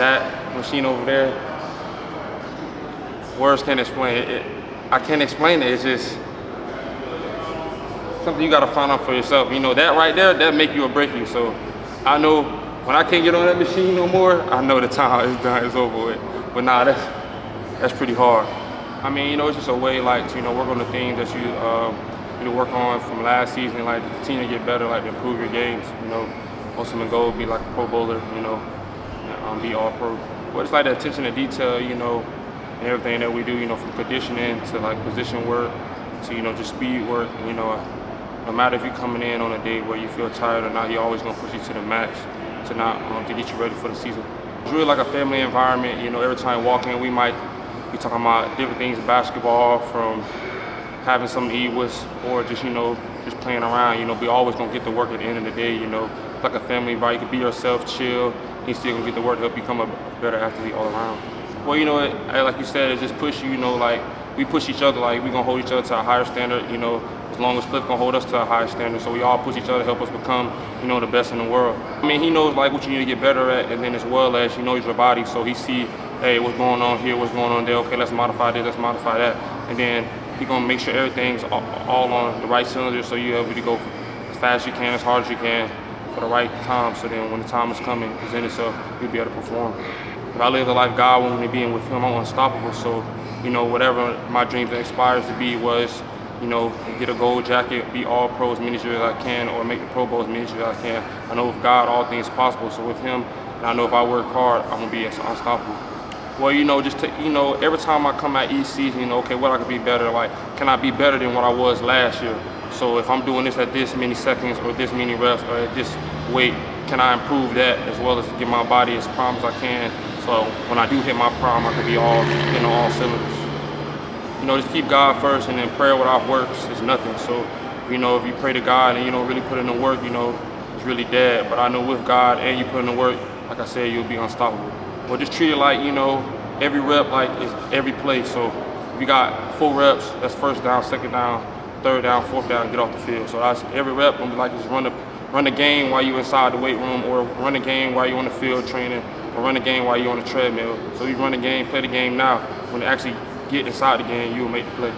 that machine over there, words can't explain it. I can't explain it. It's just something you got to find out for yourself. You know, that right there, that make you or break you. So I know when I can't get on that machine no more, I know the time is done, it's over with. But nah, that's pretty hard. I mean, you know, it's just a way like to, you know, work on the things that you work on from last season, like to continue to get better, like to improve your games. You know, ultimate goal be like a Pro Bowler, you know, be all pro. But it's like the attention to detail, you know, and everything that we do, you know, from conditioning to like position work to, you know, just speed work. You know, no matter if you're coming in on a day where you feel tired or not, you're always gonna push you to the max to get you ready for the season. It's really like a family environment. You know, every time you walk in, we might be talking about different things, basketball, from having something to eat with, or just, you know, just playing around. You know, we always gonna get to work at the end of the day. You know, it's like a family environment. You can be yourself, chill. You still gonna get to work to help you become a better athlete all around. Well, you know, like you said, it just push you. You know, like we push each other. Like we gonna hold each other to a higher standard. You know, as long as Cliff gonna hold us to a higher standard. So we all push each other to help us become, you know, the best in the world. I mean, he knows like what you need to get better at, and then as well as he knows your body, so he see, hey, what's going on here, what's going on there. Okay, let's modify this, let's modify that, and then he gonna make sure everything's all on the right cylinder, so you're able to go as fast as you can, as hard as you can, for the right time. So then when the time is coming, present itself, you'll be able to perform. If I live the life God wanted me to be in with Him, I'm unstoppable. So, you know, whatever my dreams aspires to be was, you know, get a gold jacket, be all pro as many years as I can, or make the Pro Bowl as many years as I can. I know with God, all things possible. So with Him, and I know if I work hard, I'm gonna be unstoppable. Well, you know, just to, you know, every time I come out each season, you know, okay, what I could be better, like, can I be better than what I was last year? So if I'm doing this at this many seconds or this many reps or at this weight, can I improve that as well as get my body as prime as I can? So when I do hit my prime, I can be all, you know, all cylinders. You know, just keep God first, and then prayer without works is nothing. So, you know, if you pray to God and you don't really put in the work, you know, it's really dead. But I know with God and you put in the work, like I said, you'll be unstoppable. Well, just treat it like, you know, every rep like is every play. So if you got 4 reps, that's first down, second down, third down, fourth down, get off the field. So that's every rep gonna be like just run the game while you inside the weight room, or run the game while you're on the field training, or run the game while you're on the treadmill. So you run the game, play the game now. When you actually get inside the game, you'll make the play.